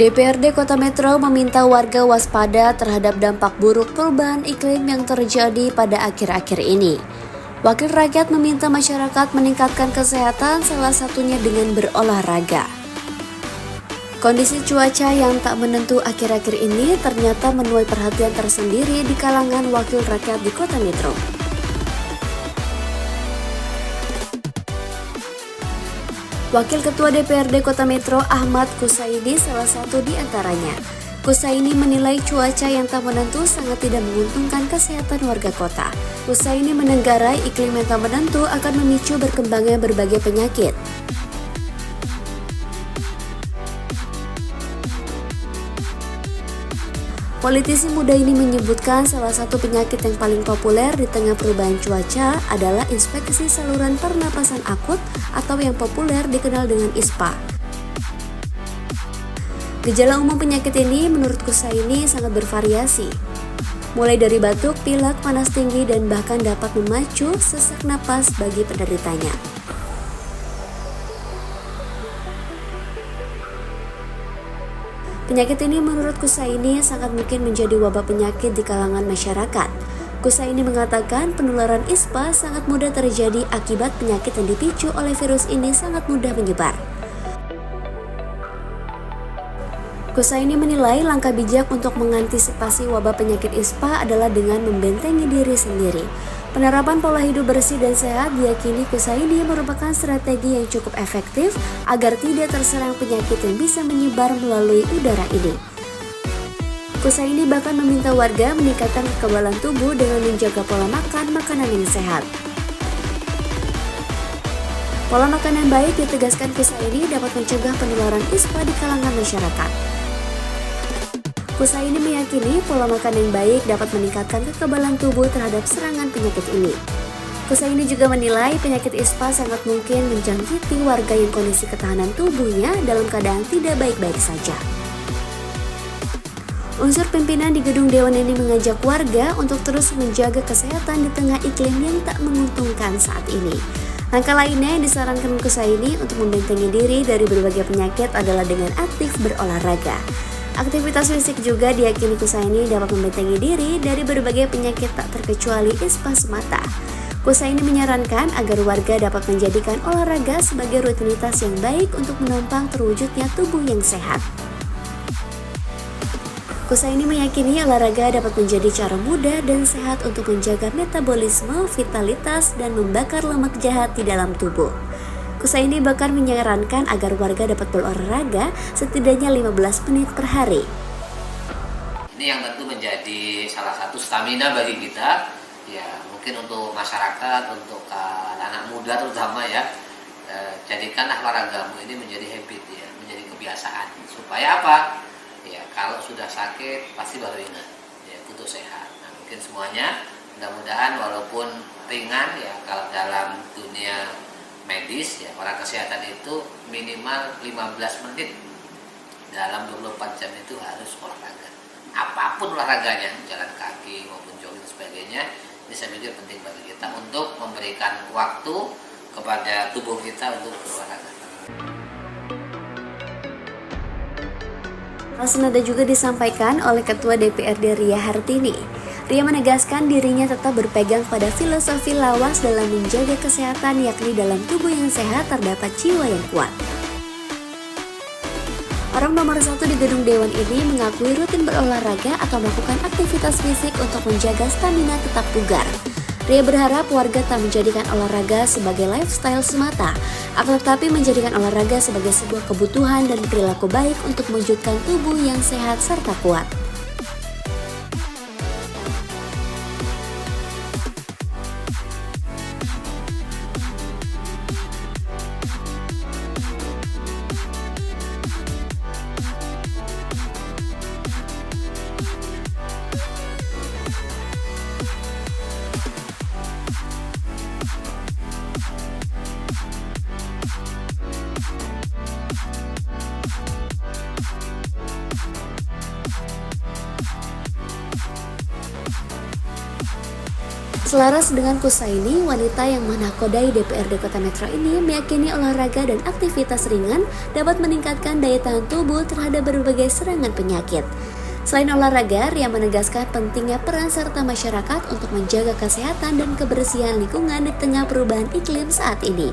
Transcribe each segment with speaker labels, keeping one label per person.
Speaker 1: DPRD Kota Metro meminta warga waspada terhadap dampak buruk perubahan iklim yang terjadi pada akhir-akhir ini. Wakil rakyat meminta masyarakat meningkatkan kesehatan, salah satunya dengan berolahraga. Kondisi cuaca yang tak menentu akhir-akhir ini ternyata menuai perhatian tersendiri di kalangan wakil rakyat di Kota Metro. Wakil Ketua DPRD Kota Metro Ahmad Kusaini salah satu di antaranya. Kusaini menilai cuaca yang tak menentu sangat tidak menguntungkan kesehatan warga kota. Kusaini menenggarai iklim yang tak menentu akan memicu berkembangnya berbagai penyakit. Politisi muda ini menyebutkan salah satu penyakit yang paling populer di tengah perubahan cuaca adalah infeksi saluran pernapasan akut atau yang populer dikenal dengan ISPA. Gejala umum penyakit ini menurut Kusaini sangat bervariasi, mulai dari batuk, pilek, panas tinggi, dan bahkan dapat memacu sesak napas bagi penderitanya. Penyakit ini menurut Kusaini sangat mungkin menjadi wabah penyakit di kalangan masyarakat. Kusaini mengatakan penularan ISPA sangat mudah terjadi akibat penyakit yang dipicu oleh virus ini sangat mudah menyebar. Kusaini menilai langkah bijak untuk mengantisipasi wabah penyakit ISPA adalah dengan membentengi diri sendiri. Penerapan pola hidup bersih dan sehat diyakini Kusaini merupakan strategi yang cukup efektif agar tidak terserang penyakit yang bisa menyebar melalui udara ini. Kusaini bahkan meminta warga meningkatkan kekebalan tubuh dengan menjaga pola makan makanan yang sehat. Pola makan yang baik ditegaskan Kusaini dapat mencegah penularan ISPA di kalangan masyarakat. Kusaini meyakini pola makan yang baik dapat meningkatkan kekebalan tubuh terhadap serangan penyakit ini. Kusaini juga menilai penyakit ISPA sangat mungkin menjangkiti warga yang kondisi ketahanan tubuhnya dalam keadaan tidak baik-baik saja. Unsur pimpinan di gedung Dewan ini mengajak warga untuk terus menjaga kesehatan di tengah iklim yang tak menguntungkan saat ini. Langkah lainnya yang disarankan Kusaini untuk membentengi diri dari berbagai penyakit adalah dengan aktif berolahraga. Aktivitas fisik juga diyakini Kusaini dapat membentengi diri dari berbagai penyakit tak terkecuali ISPA semata. Kusaini menyarankan agar warga dapat menjadikan olahraga sebagai rutinitas yang baik untuk menopang terwujudnya tubuh yang sehat. Kusaini meyakini olahraga dapat menjadi cara mudah dan sehat untuk menjaga metabolisme, vitalitas, dan membakar lemak jahat di dalam tubuh. Kusaini bahkan menyarankan agar warga dapat berolahraga setidaknya 15 menit per hari.
Speaker 2: Ini yang tentu menjadi salah satu stamina bagi kita, ya mungkin untuk masyarakat, untuk anak muda terutama ya, jadikanlah olahragamu ini menjadi habit ya, menjadi kebiasaan. Supaya apa? Ya kalau sudah sakit pasti baru ingat, ya butuh sehat. Nah mungkin semuanya mudah-mudahan walaupun ringan ya, kalau dalam dunia medis ya, orang kesehatan itu minimal 15 menit dalam 24 jam itu harus olahraga. Apapun olahraganya, jalan kaki maupun jogging dan sebagainya, ini saya pikir penting bagi kita untuk memberikan waktu kepada tubuh kita untuk berolahraga.
Speaker 1: Hal senada juga disampaikan oleh Ketua DPRD Ria Hartini. Ria menegaskan dirinya tetap berpegang pada filosofi lawas dalam menjaga kesehatan, yakni dalam tubuh yang sehat terdapat jiwa yang kuat. Orang nomor 1 di gedung Dewan ini mengakui rutin berolahraga atau melakukan aktivitas fisik untuk menjaga stamina tetap bugar. Ria berharap warga tak menjadikan olahraga sebagai lifestyle semata, akan tetapi menjadikan olahraga sebagai sebuah kebutuhan dan perilaku baik untuk mewujudkan tubuh yang sehat serta kuat. Selaras dengan Kusaini, wanita yang menakodai DPRD Kota Metro ini meyakini olahraga dan aktivitas ringan dapat meningkatkan daya tahan tubuh terhadap berbagai serangan penyakit. Selain olahraga, Ria menegaskan pentingnya peran serta masyarakat untuk menjaga kesehatan dan kebersihan lingkungan di tengah perubahan iklim saat ini.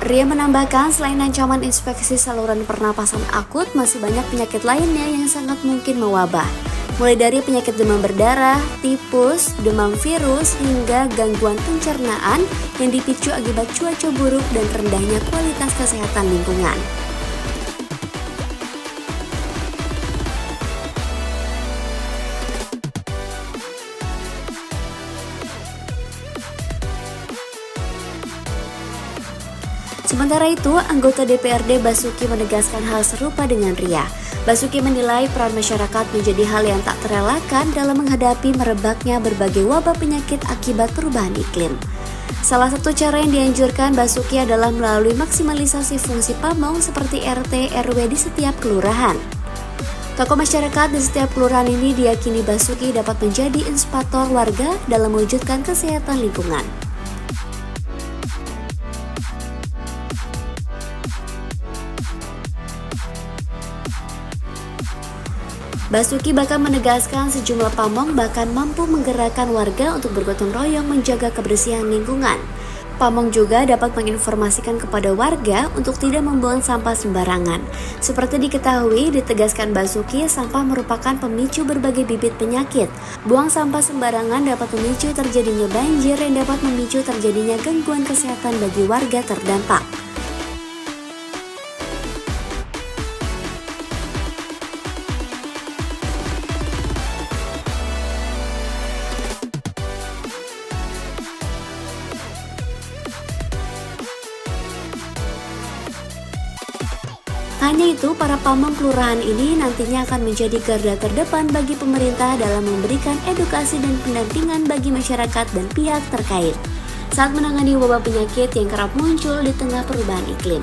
Speaker 1: Ria menambahkan selain ancaman infeksi saluran pernapasan akut, masih banyak penyakit lainnya yang sangat mungkin mewabah. Mulai dari penyakit demam berdarah, tipus, demam virus, hingga gangguan pencernaan yang dipicu akibat cuaca buruk dan rendahnya kualitas kesehatan lingkungan. Sementara itu, anggota DPRD Basuki menegaskan hal serupa dengan Ria. Basuki menilai peran masyarakat menjadi hal yang tak terelakkan dalam menghadapi merebaknya berbagai wabah penyakit akibat perubahan iklim. Salah satu cara yang dianjurkan Basuki adalah melalui maksimalisasi fungsi pamong seperti RT RW di setiap kelurahan. Tokoh masyarakat di setiap kelurahan ini diyakini Basuki dapat menjadi inspirator warga dalam mewujudkan kesehatan lingkungan. Basuki bahkan menegaskan sejumlah pamong bahkan mampu menggerakkan warga untuk bergotong royong menjaga kebersihan lingkungan. Pamong juga dapat menginformasikan kepada warga untuk tidak membuang sampah sembarangan. Seperti diketahui, ditegaskan Basuki, sampah merupakan pemicu berbagai bibit penyakit. Buang sampah sembarangan dapat memicu terjadinya banjir yang dapat memicu terjadinya gangguan kesehatan bagi warga terdampak. Hanya itu, para pamong kelurahan ini nantinya akan menjadi garda terdepan bagi pemerintah dalam memberikan edukasi dan pendampingan bagi masyarakat dan pihak terkait saat menangani wabah penyakit yang kerap muncul di tengah perubahan iklim.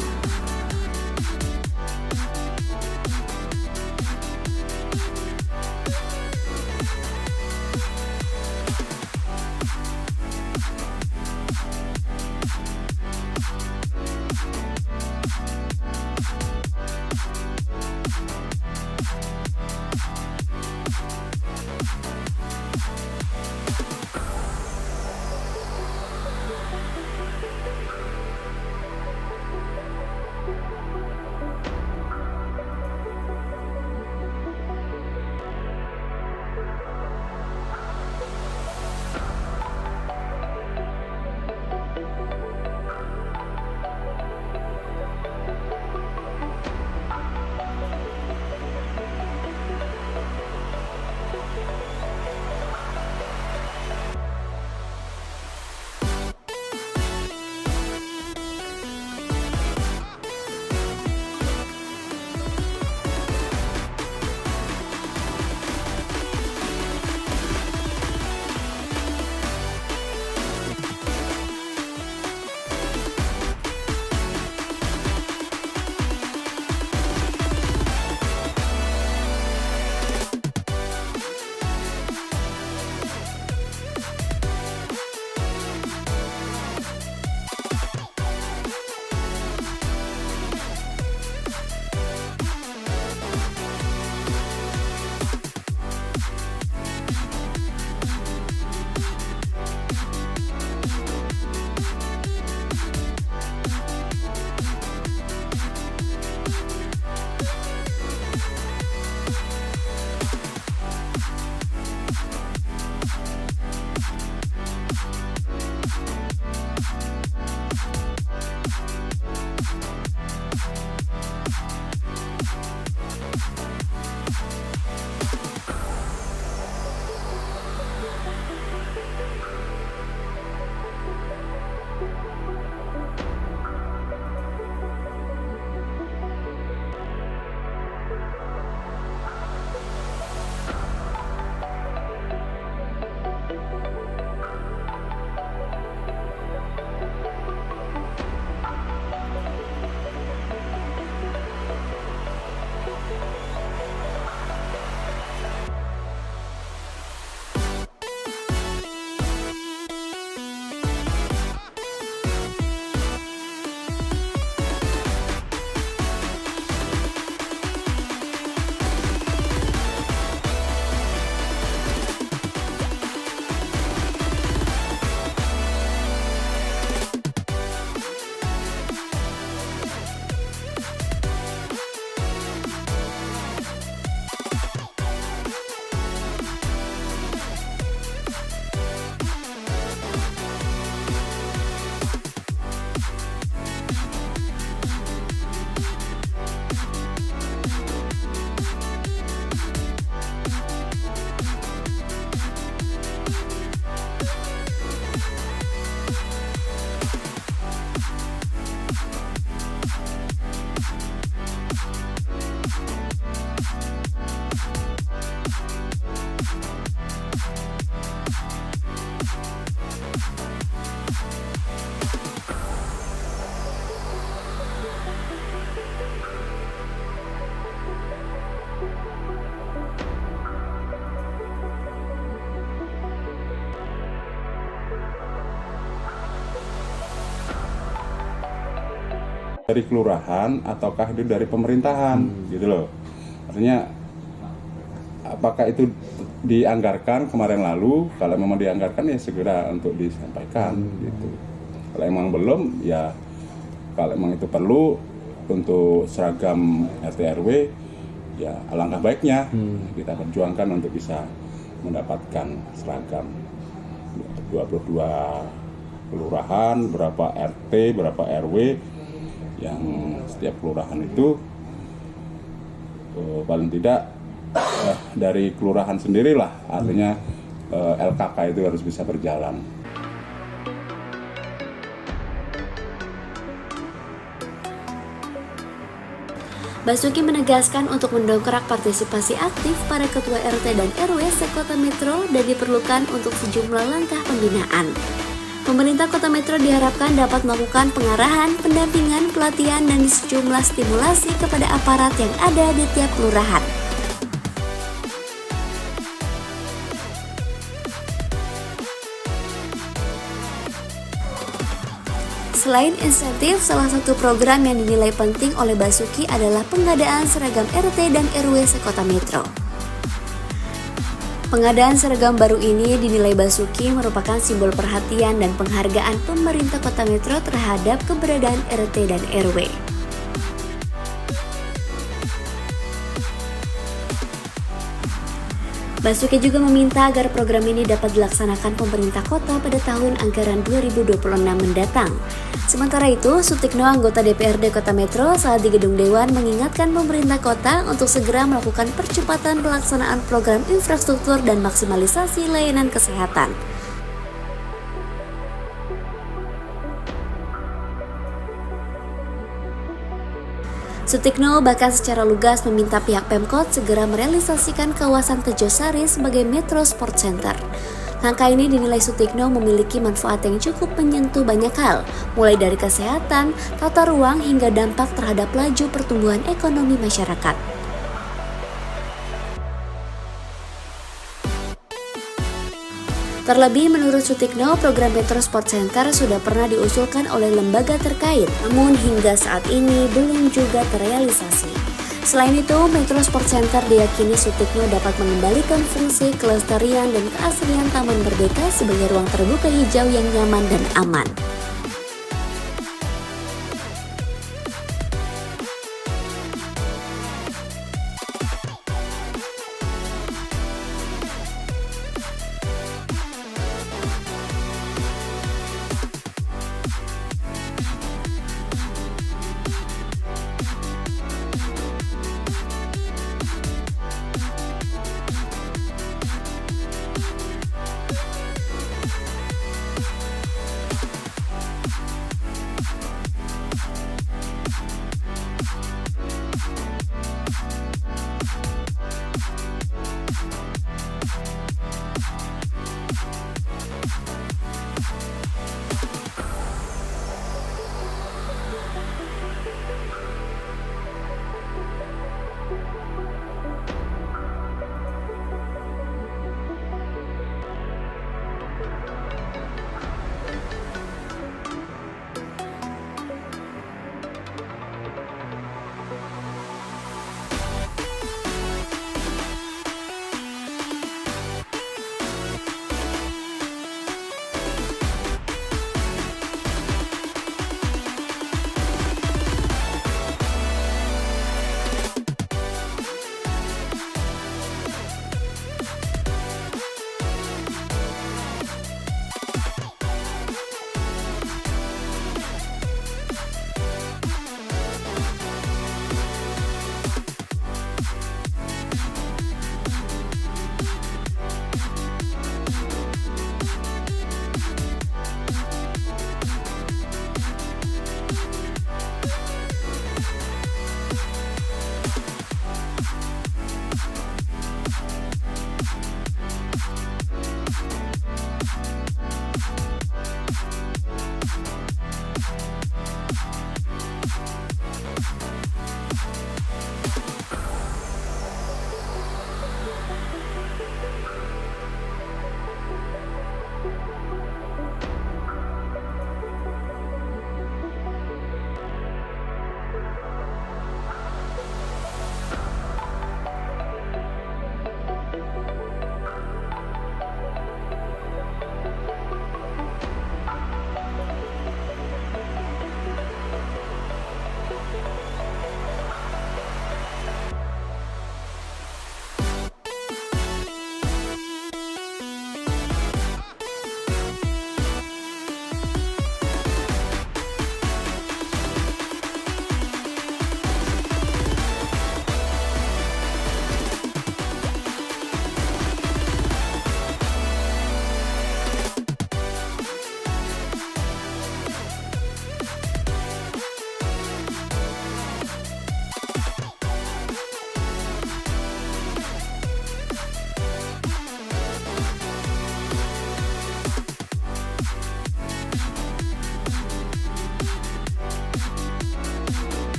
Speaker 3: dari kelurahan ataukah itu dari pemerintahan gitu loh. Artinya apakah itu dianggarkan kemarin lalu? Kalau memang dianggarkan ya segera untuk disampaikan gitu. Kalau emang belum ya kalau emang itu perlu untuk seragam RT RW ya alangkah baiknya kita perjuangkan untuk bisa mendapatkan seragam 22 kelurahan, berapa RT, berapa RW yang setiap kelurahan itu paling tidak dari kelurahan sendirilah, artinya LKK itu harus bisa berjalan.
Speaker 1: Basuki menegaskan untuk mendongkrak partisipasi aktif para ketua RT dan RW sekota Metro dan diperlukan untuk sejumlah langkah pembinaan. Pemerintah Kota Metro diharapkan dapat melakukan pengarahan, pendampingan, pelatihan, dan sejumlah stimulasi kepada aparat yang ada di tiap kelurahan. Selain insentif, salah satu program yang dinilai penting oleh Basuki adalah pengadaan seragam RT dan RW sekota Metro. Pengadaan seragam baru ini dinilai Basuki merupakan simbol perhatian dan penghargaan pemerintah Kota Metro terhadap keberadaan RT dan RW. Basuki juga meminta agar program ini dapat dilaksanakan pemerintah kota pada tahun anggaran 2026 mendatang. Sementara itu, Sutikno, anggota DPRD Kota Metro saat di Gedung Dewan mengingatkan pemerintah kota untuk segera melakukan percepatan pelaksanaan program infrastruktur dan maksimalisasi layanan kesehatan. Sutikno bahkan secara lugas meminta pihak Pemkot segera merealisasikan kawasan Tejosari sebagai Metro Sport Center. Langkah ini dinilai Sutikno memiliki manfaat yang cukup menyentuh banyak hal, mulai dari kesehatan, tata ruang hingga dampak terhadap laju pertumbuhan ekonomi masyarakat. Terlebih menurut Sutikno, program Metro Sport Center sudah pernah diusulkan oleh lembaga terkait, namun hingga saat ini belum juga terrealisasi. Selain itu, Metro Sport Center diyakini Sutikno dapat mengembalikan fungsi kelestarian dan keasrian Taman Merdeka sebagai ruang terbuka hijau yang nyaman dan aman.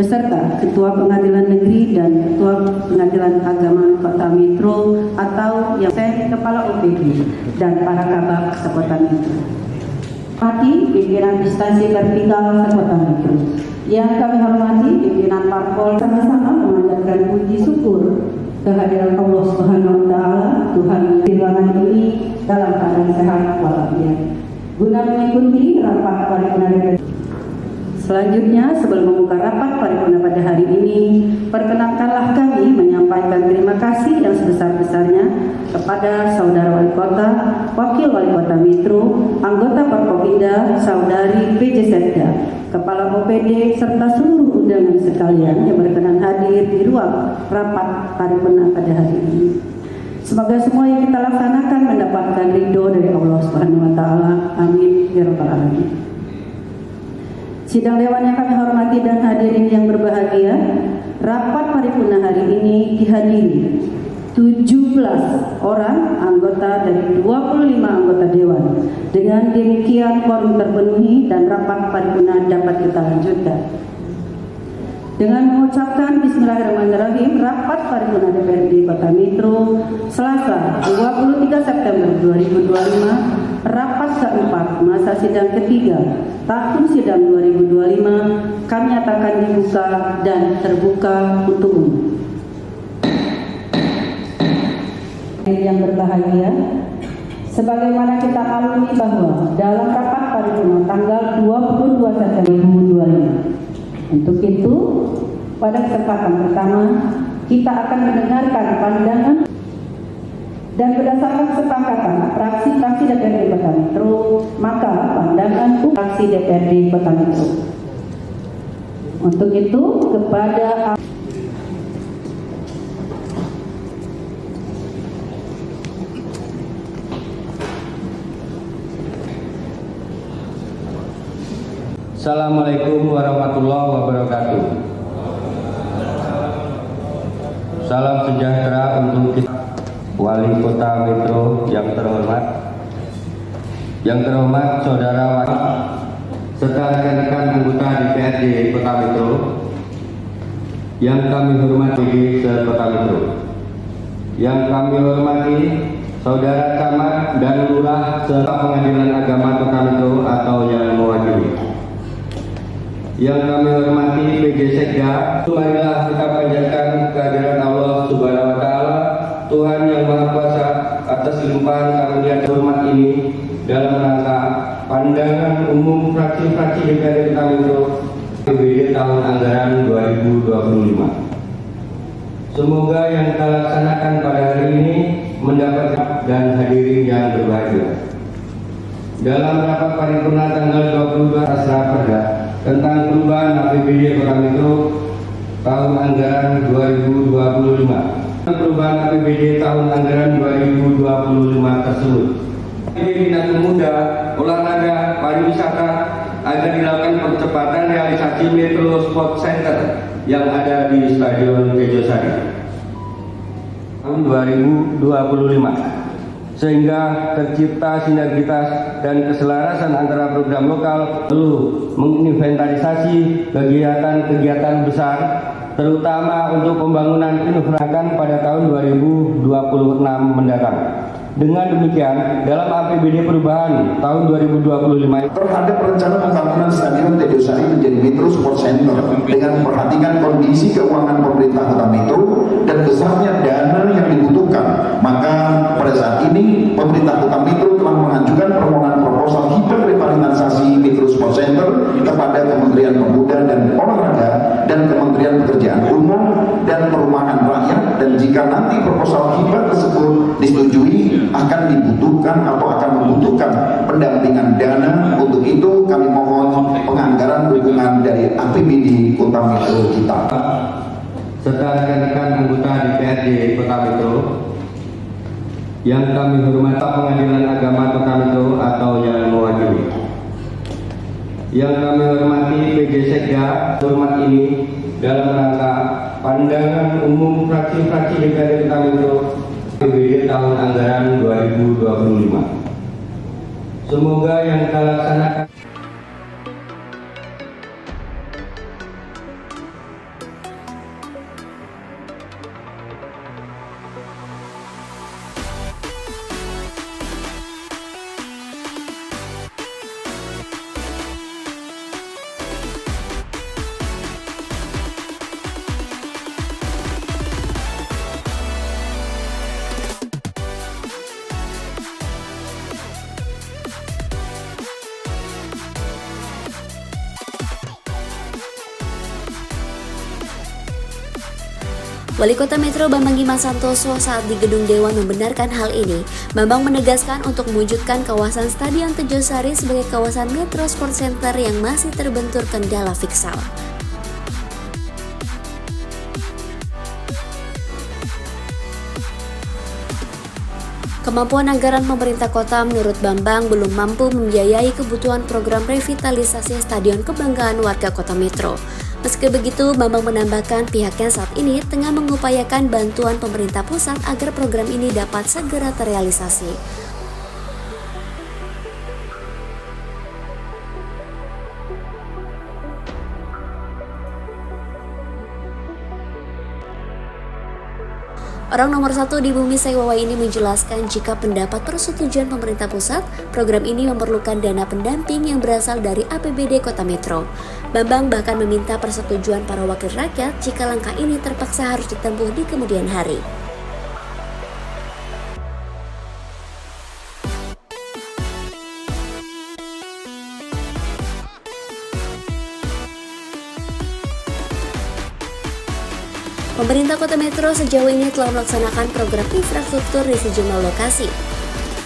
Speaker 4: beserta Ketua Pengadilan Negeri dan Ketua Pengadilan Agama Kota Metro atau yang saya Kepala OPD dan para kabak sekota Metro. Hormati pimpinan instansi vertikal sekota Metro. Yang kami hormati pimpinan parpol, sama-sama memanjatkan puji syukur kehadiran Allah Subhanahu wa taala, Tuhan di ruangan ini dalam keadaan sehat walafiat. Guna mengikuti rapat paripurna DPRD. Selanjutnya, sebelum membuka rapat paripurna pada hari ini, perkenankanlah kami menyampaikan terima kasih yang sebesar-besarnya kepada Saudara Wali Kota, Wakil Wali Kota Metro, anggota Forkopimda, Saudari PJ Sekda, Kepala OPD, serta seluruh undangan sekalian yang berkenan hadir di ruang rapat paripurna pada hari ini. Semoga semua yang kita laksanakan mendapatkan ridho dari Allah Subhanahu wa taala. Amin ya rabbal alamin. Sidang Dewan yang kami hormati dan hadirin yang berbahagia, rapat paripurna hari ini dihadiri 17 orang anggota dari 25 anggota Dewan. Dengan demikian quorum terpenuhi dan rapat paripurna dapat kita lanjutkan. Dengan mengucapkan Bismillahirrahmanirrahim, rapat paripurna DPRD Kota Metro Selasa 23 September 2025, rapat keempat masa sidang ketiga tahun sidang 2025 kami nyatakan dibuka dan terbuka untuk umum. Yang berbahagia, sebagaimana kita maklumi bahwa dalam rapat paripurna tanggal 22 September 2025, untuk itu, pada kesempatan pertama, kita akan mendengarkan pandangan dan berdasarkan kesepakatan fraksi-fraksi DPRD Kota Metro, maka pandangan fraksi DPRD Kota Metro. Untuk itu, kepada
Speaker 5: Assalamualaikum warahmatullahi wabarakatuh. Salam sejahtera untuk kita, Wali Kota Metro yang terhormat, Saudara Wali, serta rekan-rekan anggota DPRD Kota Metro yang kami hormati di Kota Metro, yang kami hormati Saudara Camat dan Lurah serta Pengadilan Agama Kota Metro atau yang mewakili. Yang kami hormati PJ Sekda, marilah kita panjatkan kehadiran Allah Subhanahu wa taala, Tuhan yang Maha Kuasa, atas limpahan karunia hormat ini dalam rangka pandangan umum fraksi-fraksi DPRD Kota Metro PBD tahun anggaran 2025. Semoga yang kita laksanakan pada hari ini mendapat dan hadirin yang berbahagia. Dalam rapat paripurna tanggal 22 Raperda tentang perubahan APBD Kota Metro tahun anggaran 2025. Perubahan APBD tahun anggaran 2025 tersebut. Bina Pemuda, Olahraga, Pariwisata agar dilakukan percepatan realisasi Metro Sport Center yang ada di Stadion Tejosari tahun 2025. Sehingga tercipta sinergitas dan keselarasan antara program lokal, perlu menginventarisasi kegiatan-kegiatan besar, terutama untuk pembangunan infrastruktur pada tahun 2026 mendatang. Dengan demikian, dalam APBD perubahan tahun 2025
Speaker 6: terhadap rencana pembangunan Stadion Tejosari menjadi Metro Sport Center dengan memperhatikan kondisi keuangan pemerintah Kota Metro dan besarnya dana yang dibutuhkan, maka pada saat ini pemerintah Kota Metro telah mengajukan permohonan proposal hibah revitalisasi Metro Sport Center kepada Kementerian Pemuda dan Olahraga dan Kementerian Pekerjaan Umum dan Perumahan Rakyat, dan jika nanti proposal hibah tersebut disetujui akan dibutuhkan atau akan membutuhkan pendampingan dana. Untuk itu kami mohon penganggaran dukungan dari APBD Kota Metro kita.
Speaker 5: Serta rekan-rekan anggota DPRD Kota Metro yang kami hormati, Pengadilan Agama Kota Metro atau yang mewakili. Yang kami hormati PJ Sekda, hormat ini dalam rangka pandangan umum fraksi-fraksi DPRD Kota Metro APBD tahun anggaran 2025. Semoga yang kita laksanakan
Speaker 1: Wali Kota Metro Bambang Giman Santoso saat di Gedung Dewan membenarkan hal ini. Bambang menegaskan untuk mewujudkan kawasan Stadion Tejosari sebagai kawasan Metro Sport Center yang masih terbentur kendala fiskal. Kemampuan anggaran pemerintah kota menurut Bambang belum mampu membiayai kebutuhan program revitalisasi Stadion Kebanggaan warga Kota Metro. Meski begitu, Bambang menambahkan pihaknya saat ini tengah mengupayakan bantuan pemerintah pusat agar program ini dapat segera terrealisasi. Orang nomor 1 di Bumi Saiwawa ini menjelaskan jika pendapat persetujuan pemerintah pusat, program ini memerlukan dana pendamping yang berasal dari APBD Kota Metro. Bambang bahkan meminta persetujuan para wakil rakyat jika langkah ini terpaksa harus ditempuh di kemudian hari. Pemerintah Kota Metro sejauh ini telah melaksanakan program infrastruktur di sejumlah lokasi.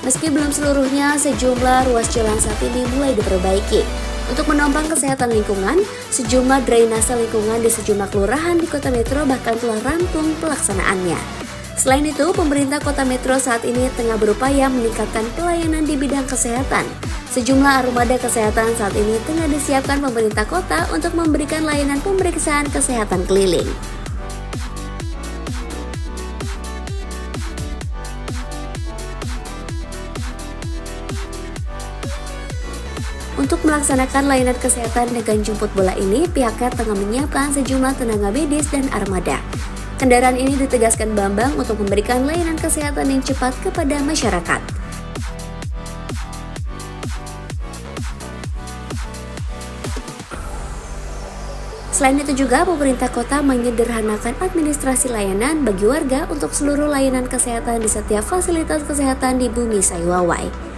Speaker 1: Meski belum seluruhnya, sejumlah ruas jalan saat ini mulai diperbaiki. Untuk menopang kesehatan lingkungan, sejumlah drainase lingkungan di sejumlah kelurahan di Kota Metro bahkan telah rampung pelaksanaannya. Selain itu, pemerintah Kota Metro saat ini tengah berupaya meningkatkan pelayanan di bidang kesehatan. Sejumlah armada kesehatan saat ini tengah disiapkan pemerintah kota untuk memberikan layanan pemeriksaan kesehatan keliling. Untuk melaksanakan layanan kesehatan dengan jemput bola ini, pihaknya tengah menyiapkan sejumlah tenaga medis dan armada. Kendaraan ini ditegaskan Bambang untuk memberikan layanan kesehatan yang cepat kepada masyarakat. Selain itu juga, pemerintah kota menyederhanakan administrasi layanan bagi warga untuk seluruh layanan kesehatan di setiap fasilitas kesehatan di Bumi Saiwawai.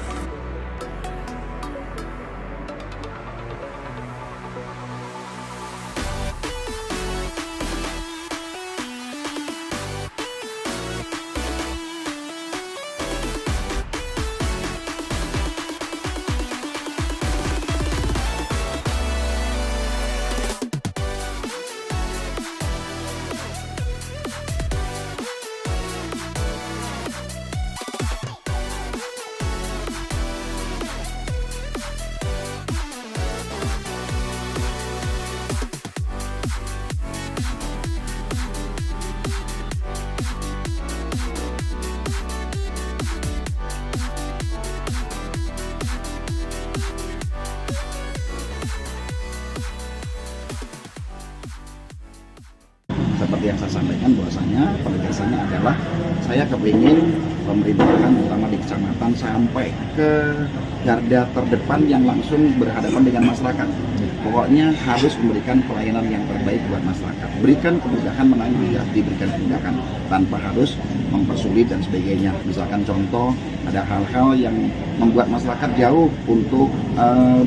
Speaker 7: Seperti yang saya sampaikan bahwasanya penegasannya adalah saya kepingin pemerintahan terutama di kecamatan sampai ke garda terdepan yang langsung berhadapan dengan masyarakat. Pokoknya harus memberikan pelayanan yang terbaik buat masyarakat. Berikan kemudahan mana yang diberikan kemudahan tanpa harus mempersulit dan sebagainya. Misalkan contoh ada hal-hal yang membuat masyarakat jauh untuk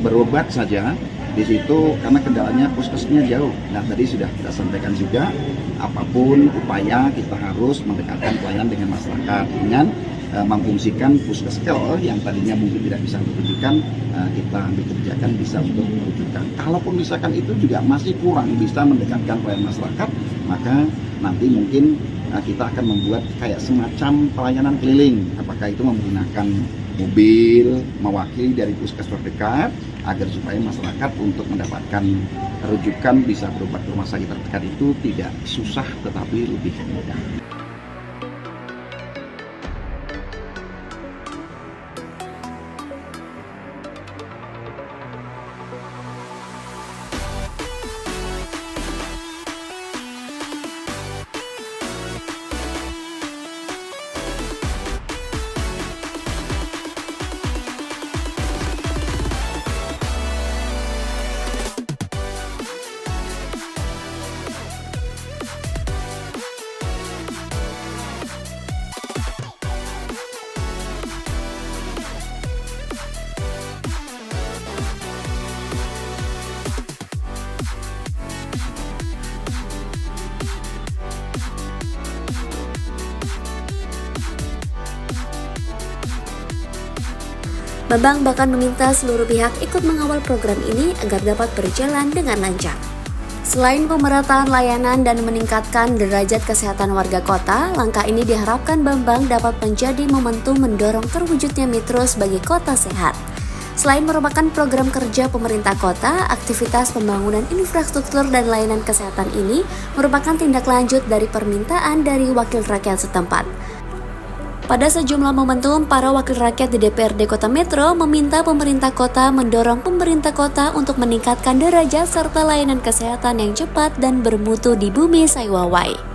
Speaker 7: berobat saja. Di situ karena kendalanya puskesmasnya jauh. Nah tadi sudah kita sampaikan juga, apapun upaya kita harus mendekatkan pelayanan dengan masyarakat dengan memfungsikan puskeskel yang tadinya mungkin tidak bisa merujukan, kita ambil kebijakan bisa untuk merujukan. Kalaupun misalkan itu juga masih kurang bisa mendekatkan pelayanan masyarakat, maka nanti mungkin kita akan membuat kayak semacam pelayanan keliling. Apakah itu menggunakan mobil mewakili dari puskesmas terdekat agar supaya masyarakat untuk mendapatkan rujukan bisa berobat ke rumah sakit terdekat itu tidak susah tetapi lebih mudah.
Speaker 1: Bambang bahkan meminta seluruh pihak ikut mengawal program ini agar dapat berjalan dengan lancar. Selain pemerataan layanan dan meningkatkan derajat kesehatan warga kota, langkah ini diharapkan Bambang dapat menjadi momentum mendorong terwujudnya Metro sebagai kota sehat. Selain merupakan program kerja pemerintah kota, aktivitas pembangunan infrastruktur dan layanan kesehatan ini merupakan tindak lanjut dari permintaan dari wakil rakyat setempat. Pada sejumlah momentum, para wakil rakyat di DPRD Kota Metro meminta pemerintah kota mendorong pemerintah kota untuk meningkatkan derajat serta layanan kesehatan yang cepat dan bermutu di bumi Saiwawai.